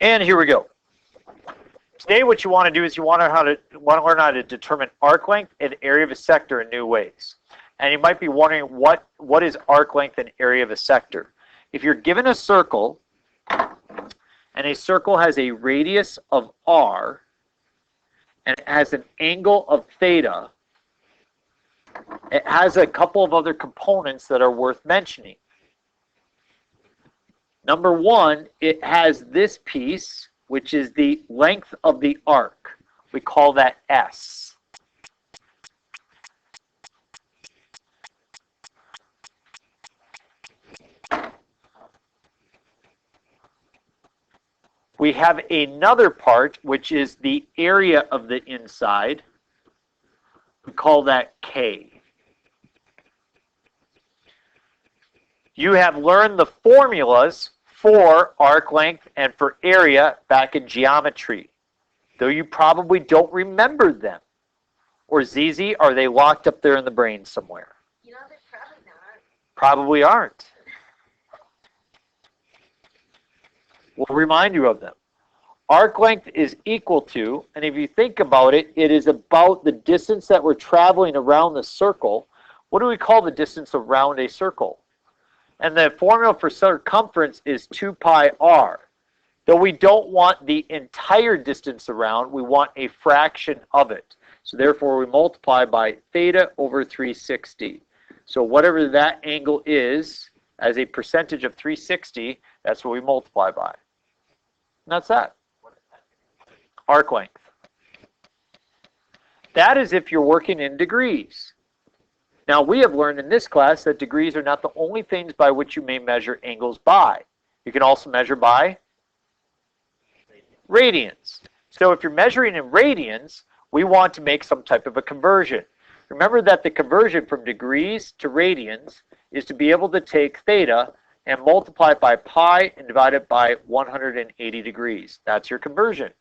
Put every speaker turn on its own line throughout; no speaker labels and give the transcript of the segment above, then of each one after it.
And here we go. Today what you want to do is you want to learn how to determine arc length and area of a sector in new ways. And you might be wondering what is arc length and area of a sector. If you're given a circle and a circle has a radius of r and it has an angle of theta, it has a couple of other components that are worth mentioning. Number one, it has this piece, which is the length of the arc. We call that S. We have another part, which is the area of the inside. We call that K. You have learned the formulas for arc length and for area back in geometry, though you probably don't remember them. Or Zizi, are they locked up there in the brain somewhere?
You know, they're probably not.
Probably aren't. We'll remind you of them. Arc length is equal to, and if you think about it, it is about the distance that we're traveling around the circle. What do we call the distance around a circle? And the formula for circumference is 2 pi r. Though we don't want the entire distance around, we want a fraction of it. So therefore we multiply by theta over 360. So whatever that angle is, as a percentage of 360, that's what we multiply by. And that's that. Arc length. That is if you're working in degrees. Now, we have learned in this class that degrees are not the only things by which you may measure angles by. You can also measure by radians. So if you're measuring in radians, we want to make some type of a conversion. Remember that the conversion from degrees to radians is to be able to take theta and multiply it by pi and divide it by 180 degrees. That's your conversion.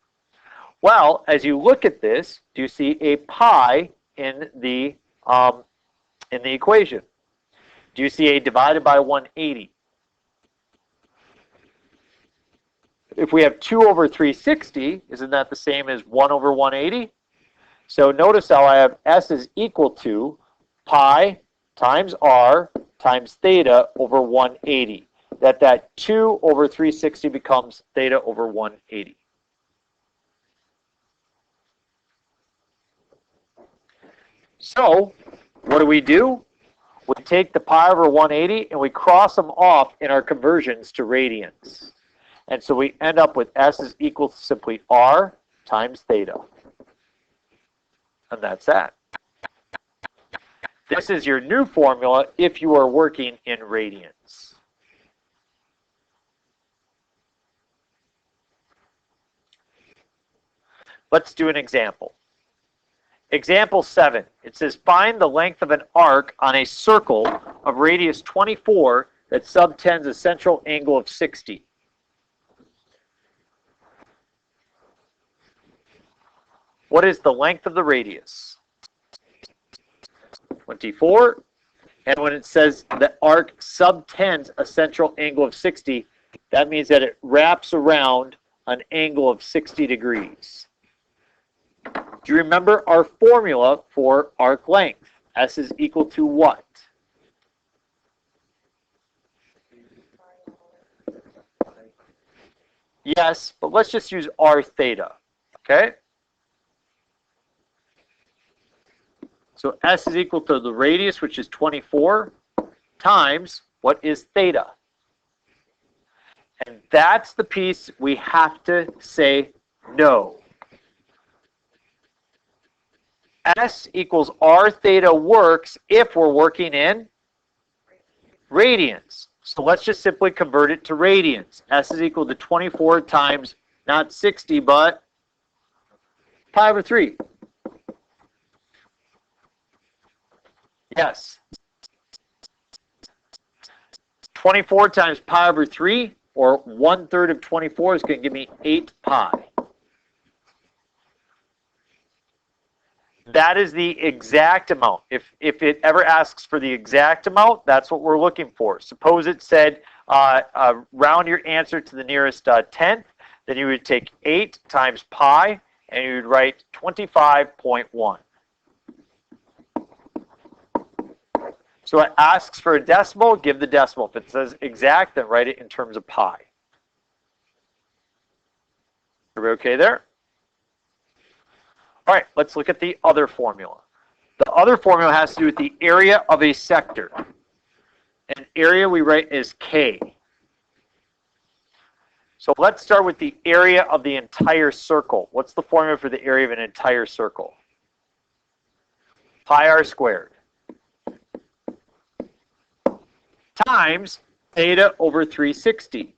Well, as you look at this, do you see a pi in the equation? Do you see a divided by 180? If we have 2 over 360, isn't that the same as 1 over 180? So notice how I have S is equal to pi times r times theta over 180. That 2 over 360 becomes theta over 180. So what do? We take the pi over 180 and we cross them off in our conversions to radians. And so we end up with S is equal to simply R times theta. And that's that. This is your new formula if you are working in radians. Let's do an example. Example 7, it says find the length of an arc on a circle of radius 24 that subtends a central angle of 60. What is the length of the radius? 24. And when it says the arc subtends a central angle of 60, that means that it wraps around an angle of 60 degrees. Do you remember our formula for arc length? S is equal to what? Yes, but let's just use r theta, okay? So S is equal to the radius, which is 24, times what is theta? And that's the piece we have to say no. S equals r theta works if we're working in radians. So let's just simply convert it to radians. S is equal to 24 times, not 60, but pi over 3. Yes. 24 times pi over 3, or 1/3 of 24, is going to give me 8 pi. That is the exact amount. If it ever asks for the exact amount, that's what we're looking for. Suppose it said round your answer to the nearest tenth. then you would take 8 times pi, and you would write 25.1. So it asks for a decimal, give the decimal. If it says exact, then write it in terms of pi. Are we okay there? All right, let's look at the other formula. The other formula has to do with the area of a sector. And area we write as K. So let's start with the area of the entire circle. What's the formula for the area of an entire circle? Pi r squared times theta over 360.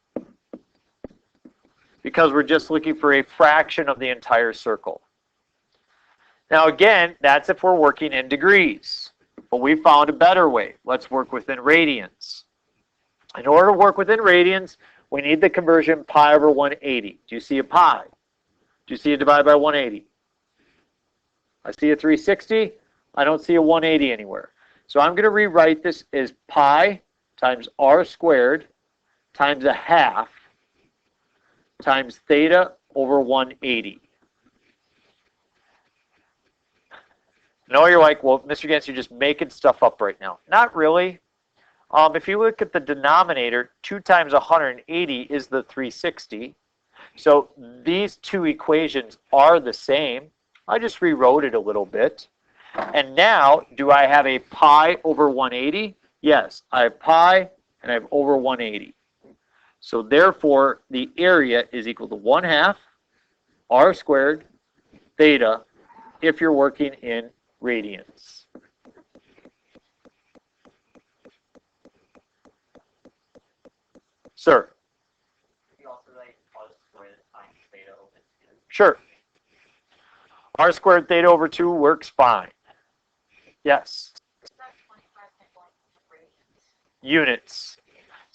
Because we're just looking for a fraction of the entire circle. Now again, that's if we're working in degrees. But we found a better way. Let's work within radians. In order to work within radians, we need the conversion pi over 180. Do you see a pi? Do you see it divided by 180? I see a 360. I don't see a 180 anywhere. So I'm going to rewrite this as pi times r squared times a half times theta over 180. No, you're like, well, Mr. Gantz, you're just making stuff up right now. Not really. If you look at the denominator, 2 times 180 is the 360. So these two equations are the same. I just rewrote it a little bit. And now, do I have a pi over 180? Yes, I have pi and I have over 180. So therefore, the area is equal to 1/2 r squared theta if you're working in radians. Sir?
You also write r squared times theta over 2.
Sure. R squared theta over 2 works fine. Yes. Units.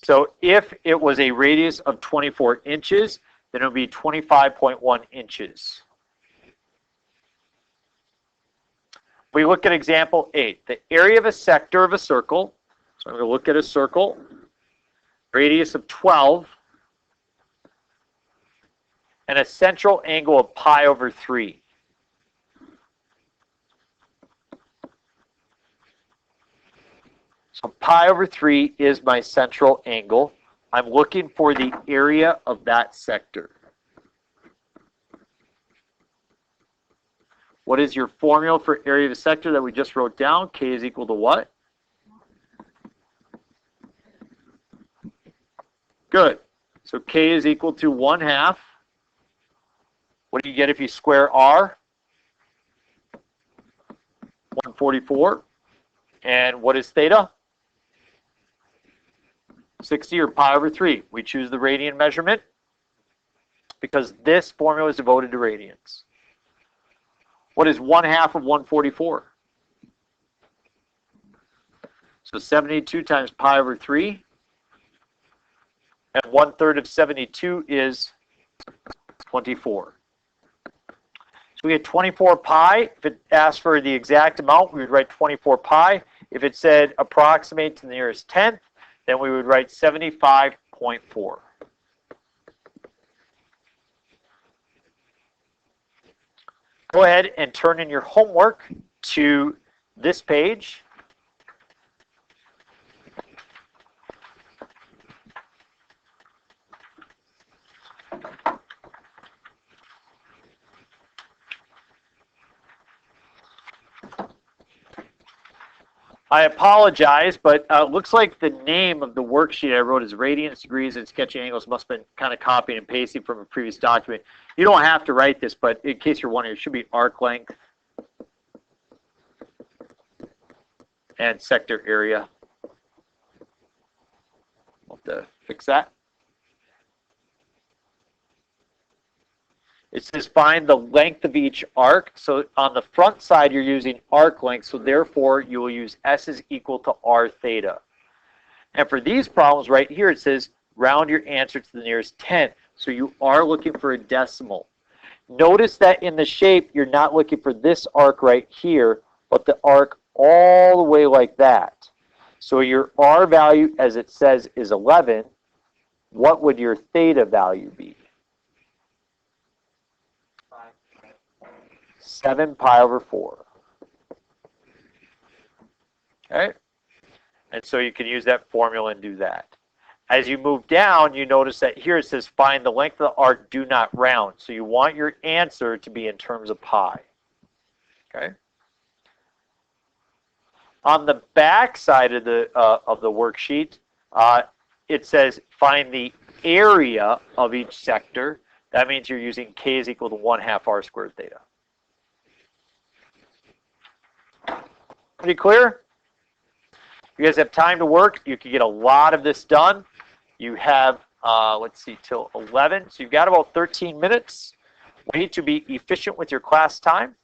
So if it was a radius of 24 inches, then it would be 25.1 inches. We look at example 8. The area of a sector of a circle. So I'm going to look at a circle. Radius of 12. And a central angle of pi over 3. So pi over 3 is my central angle. I'm looking for the area of that sector. What is your formula for area of a sector that we just wrote down? K is equal to what? Good. So K is equal to 1/2. What do you get if you square R? 144. And what is theta? 60 or pi over 3. We choose the radian measurement because this formula is devoted to radians. What is 1/2 of 144? So 72 times pi over 3. And 1/3 of 72 is 24. So we get 24 pi. If it asked for the exact amount, we would write 24 pi. If it said approximate to the nearest tenth, then we would write 75.4. Go ahead and turn in your homework to this page. I apologize, but it looks like the name of the worksheet I wrote is radians, degrees, and sketching angles must have been kind of copied and pasted from a previous document. You don't have to write this, but in case you're wondering, it should be arc length and sector area. I'll have to fix that. It says find the length of each arc. So on the front side, you're using arc length. So therefore, you will use S is equal to R theta. And for these problems right here, it says round your answer to the nearest tenth. So you are looking for a decimal. Notice that in the shape, you're not looking for this arc right here, but the arc all the way like that. So your R value, as it says, is 11. What would your theta value be? 7 pi over 4. Okay? And so you can use that formula and do that. As you move down, you notice that here it says find the length of the arc, do not round. So you want your answer to be in terms of pi. Okay? On the back side of the worksheet, it says find the area of each sector. That means you're using k is equal to 1/2 r squared theta. Pretty clear? You guys have time to work. You can get a lot of this done. You have, let's see, till 11. So you've got about 13 minutes. We need to be efficient with your class time.